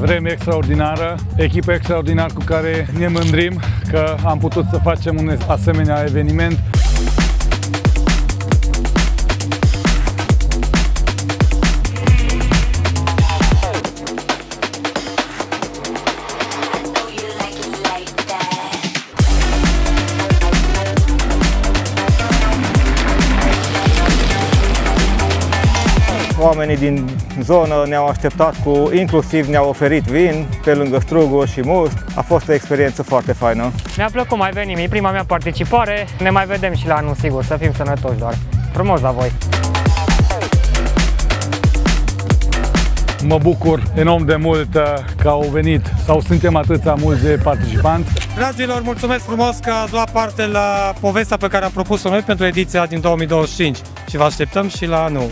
vreme extraordinară, echipă extraordinară cu care ne mândrim că am putut să facem un asemenea eveniment. Oamenii din zonă ne-au așteptat inclusiv ne-au oferit vin, pe lângă struguri și must. A fost o experiență foarte faină. Mi-a plăcut, mai venim, e prima mea participare. Ne mai vedem și la anul, sigur, să fim sănătoși doar. Frumos la voi! Mă bucur enorm de mult că au venit sau suntem atâția mulți de participanți. Dragilor, mulțumesc frumos că ați luat parte la povestea pe care am propus-o noi pentru ediția din 2025 și vă așteptăm și la anul.